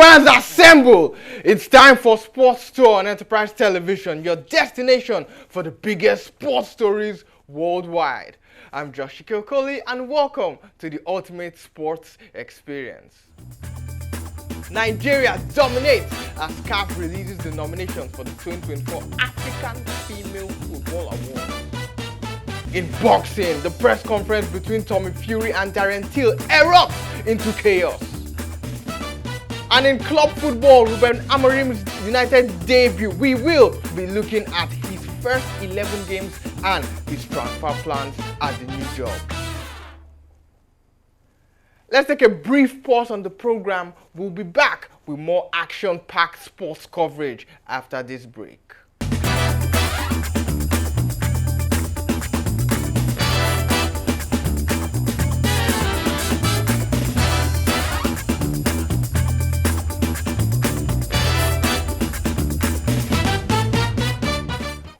fans assemble! It's time for Sports Tour on Enterprise Television, your destination for the biggest sports stories worldwide. I'm Josh Okoli and welcome to the ultimate sports experience. Nigeria dominates as CAF releases the nominations for the 2024 African Female Football Awards. In boxing, the press conference between Tommy Fury and Darren Till erupts into chaos. And in club football, Ruben Amorim'S United debut, we will be looking at his first 11 games and his transfer plans at the new job. Let's take a brief pause on the program. We'll be back with more action-packed sports coverage after this break.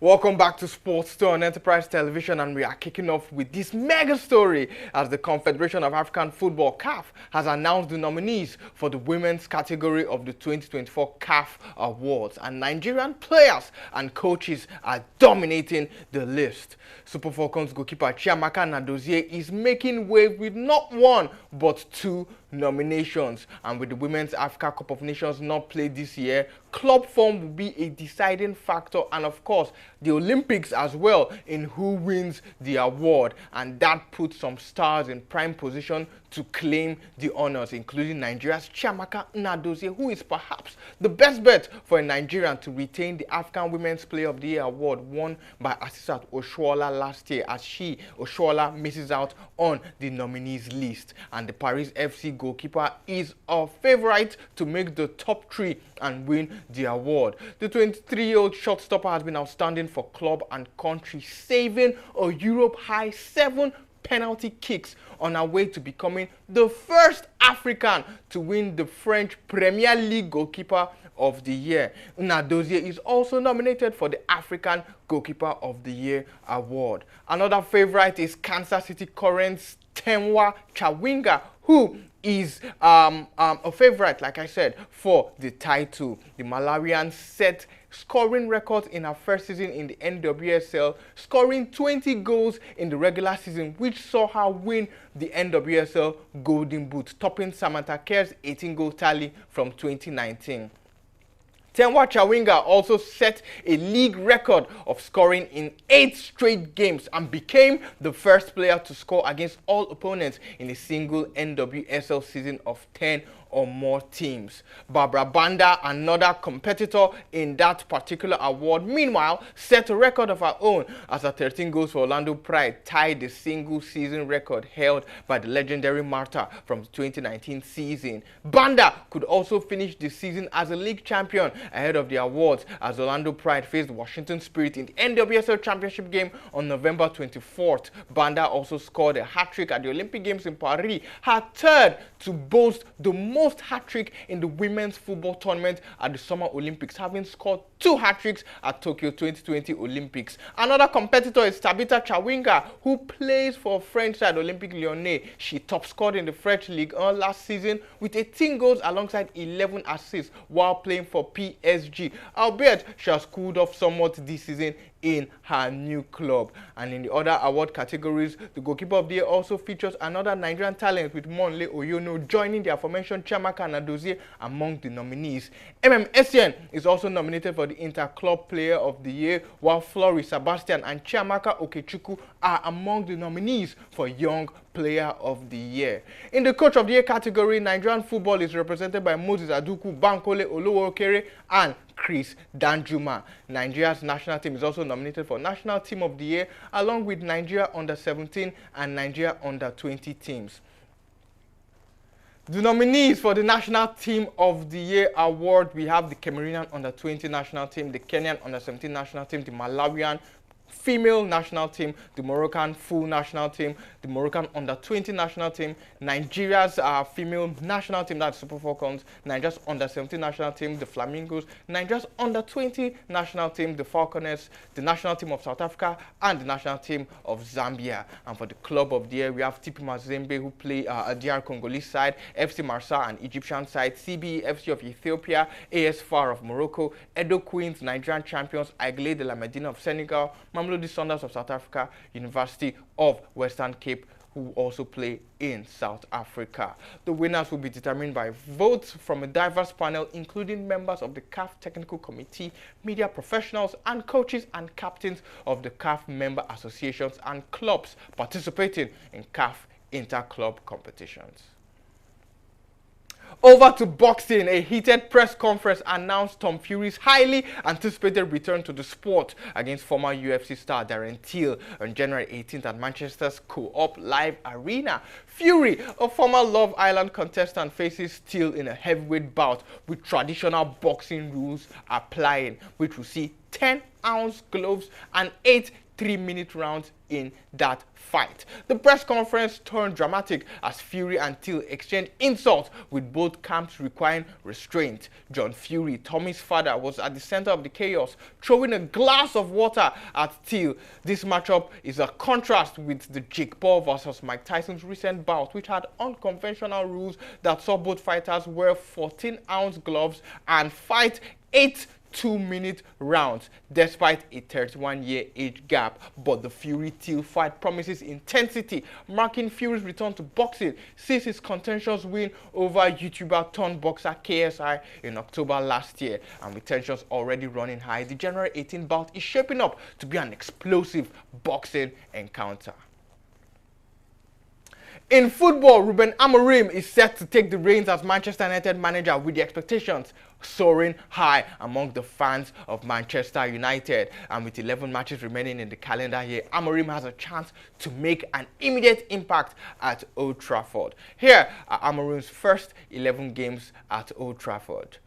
Welcome back to Sports Tour on Enterprise Television, and we are kicking off with this mega story as the Confederation of African Football, CAF, has announced the nominees for the women's category of the 2024 CAF Awards, and Nigerian players and coaches are dominating the list. Super Falcons goalkeeper Chiamaka Nnadozie is making wave with not one but two nominations, and with the Women's Africa Cup of Nations not played this year, club form will be a deciding factor, and of course the Olympics as well, in who wins the award, and that puts some stars in prime position to claim the honors, including Nigeria's Chiamaka Nnadozie, who is perhaps the best bet for a Nigerian to retain the African Women's Player of the Year award won by Asisat Oshoala last year, as Oshoala misses out on the nominees list. And the Paris FC goalkeeper is a favorite to make the top three and win the award. The 23-year-old shortstopper has been outstanding for club and country, saving a Europe-high 7 penalty kicks on her way to becoming the first African to win the French Premier League Goalkeeper of the Year. Nnadozie is also nominated for the African Goalkeeper of the Year award. Another favorite is Kansas City Currents' Tenwa Chawinga, who is a favorite, like I said, for the title. The Malawian set scoring records in her first season in the NWSL, scoring 20 goals in the regular season, which saw her win the NWSL Golden Boot, topping Samantha Kerr's 18-goal tally from 2019. Tenwa Chawinga also set a league record of scoring in 8 straight games and became the first player to score against all opponents in a single NWSL season of 10 or more teams. Barbara Banda, another competitor in that particular award, meanwhile set a record of her own as her 13 goals for Orlando Pride tied the single season record held by the legendary Martha from the 2019 season. Banda could also finish the season as a league champion ahead of the awards as Orlando Pride faced Washington Spirit in the NWSL Championship game on November 24th. Banda also scored a hat-trick at the Olympic Games in Paris, her third to boast the most hat-trick in the women's football tournament at the Summer Olympics, having scored 2 hat-tricks at Tokyo 2020 Olympics. Another competitor is Tabitha Chawinga, who plays for French side Olympique Lyonnais. She top-scored in the French Ligue 1 last season with 18 goals alongside 11 assists while playing for PSG, albeit she has cooled off somewhat this season in her new club. And in the other award categories, the Goalkeeper of the Year also features another Nigerian talent, with Monle Oyono joining the aforementioned Chiamaka Nnadozie among the nominees. Essien is also nominated for the Inter-Club Player of the Year, while Flory Sebastian and Chiamaka Okechukwu are among the nominees for Young Player of the Year. In the Coach of the Year category, Nigerian football is represented by Moses Aduku, Bankole Oluwokere, and Chris Danjuma. Nigeria's national team is also nominated for National Team of the Year, along with Nigeria Under-17 and Nigeria Under-20 teams. The nominees for the National Team of the Year award, we have the Cameroonian Under-20 national team, the Kenyan Under-17 national team, the Malawian female national team, the Moroccan full national team, the Moroccan under-20 national team, Nigeria's female national team, that's Super Falcons, Nigeria's under-17 national team, the Flamingos, Nigeria's under-20 national team, the Falconers, the national team of South Africa, and the national team of Zambia. And for the club of the year, we have TP Mazembe, who play a DR Congolese side, FC Marsa, an Egyptian side, CBE FC of Ethiopia, AS FAR of Morocco, Edo Queens, Nigerian champions, Aigle de la Medina of Senegal, Mamelodi Sundowns of South Africa, University of Western Cape, who also play in South Africa. The winners will be determined by votes from a diverse panel, including members of the CAF Technical Committee, media professionals, and coaches and captains of the CAF member associations and clubs participating in CAF inter-club competitions. Over to boxing. A heated press conference announced Tom Fury's highly anticipated return to the sport against former UFC star Darren Till on January 18th at Manchester's Co-op Live Arena. Fury, a former Love Island contestant, faces Till in a heavyweight bout with traditional boxing rules applying, which will see 10-ounce gloves and 8 3-minute rounds in that fight. The press conference turned dramatic as Fury and Till exchanged insults, with both camps requiring restraint. John Fury, Tommy's father, was at the center of the chaos, throwing a glass of water at Till. This matchup is a contrast with the Jake Paul versus Mike Tyson's recent bout, which had unconventional rules that saw both fighters wear 14-ounce gloves and fight 8 2-minute rounds despite a 31-year age gap. But the Fury-Till fight promises intensity, marking Fury's return to boxing since his contentious win over YouTuber turned boxer KSI in October last year. And with tensions already running high, the January 18 bout is shaping up to be an explosive boxing encounter. In football, Ruben Amorim is set to take the reins as Manchester United manager, with the expectations soaring high among the fans of Manchester United. And with 11 matches remaining in the calendar year, Amorim has a chance to make an immediate impact at Old Trafford. Here are Amorim's first 11 games at Old Trafford.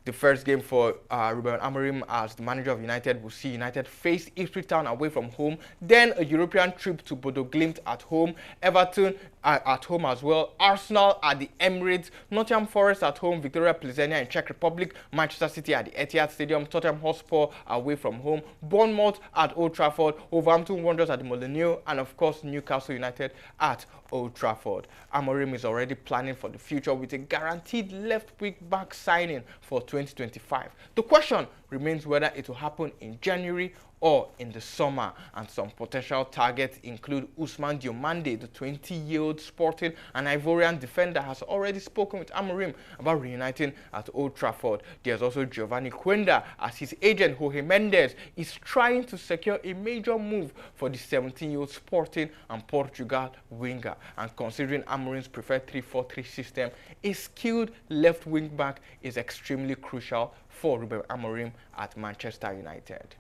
The first game for Ruben Amorim as the manager of United will see United face Ipswich Town away from home, then a European trip to Bodo Glimt at home, Everton at home as well, Arsenal at the Emirates, Nottingham Forest at home, Victoria Plzeňa in Czech Republic, Manchester City at the Etihad Stadium, Tottenham Hotspur away from home, Bournemouth at Old Trafford, Wolverhampton Wanderers at the Molineux, and of course Newcastle United at Old Trafford. Amorim is already planning for the future with a guaranteed left wing back signing for 2025. The question remains whether it will happen in January or in the summer, and some potential targets include Ousmane Diomande. The 20-year-old Sporting and Ivorian defender has already spoken with Amorim about reuniting at Old Trafford. There's also Giovanni Quenda, as his agent Jorge Mendes is trying to secure a major move for the 17-year-old Sporting and Portugal winger. And considering Amorim's preferred 3-4-3 system, a skilled left wing back is extremely crucial for Ruben Amorim at Manchester United.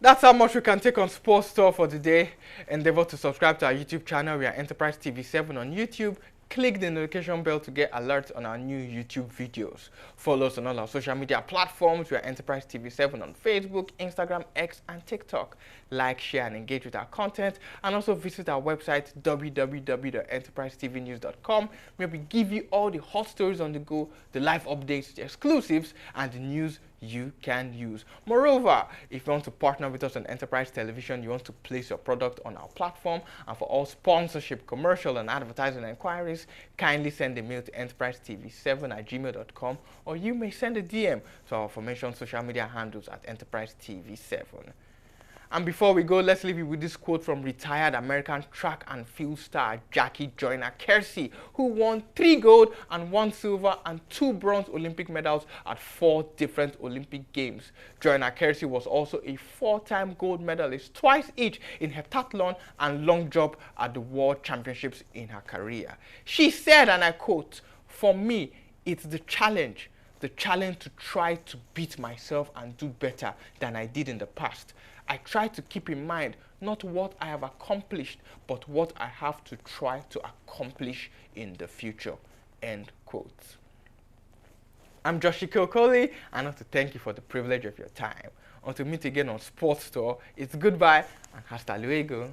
That's how much we can take on Sports Store for today. Endeavor to subscribe to our YouTube channel. We are Enterprise TV 7 on YouTube. Click the notification bell to get alerts on our new YouTube videos. Follow us on all our social media platforms. We are Enterprise TV 7 on Facebook, Instagram, X, and TikTok. Like, share, and engage with our content. And also visit our website, www.enterprisetvnews.com, where we give you all the hot stories on the go, the live updates, the exclusives, and the news you can use. Moreover, if you want to partner with us on Enterprise Television, you want to place your product on our platform, and for all sponsorship, commercial, and advertising inquiries, kindly send a mail to enterprisetv7@gmail.com, or you may send a DM to our aforementioned social media handles at Enterprise TV 7. And before we go, let's leave you with this quote from retired American track and field star Jackie Joyner-Kersee, who won 3 gold and 1 silver and 2 bronze Olympic medals at 4 different Olympic Games. Joyner-Kersee was also a 4-time gold medalist, twice each in heptathlon and long jump at the World Championships in her career. She said, and I quote, "For me, it's the challenge to try to beat myself and do better than I did in the past. I try to keep in mind not what I have accomplished, but what I have to try to accomplish in the future." End quote. I'm Joshiko Okoli, and I want to thank you for the privilege of your time. Until we meet again on Sports Store, it's goodbye and hasta luego.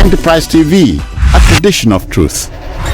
Enterprise TV, a tradition of truth.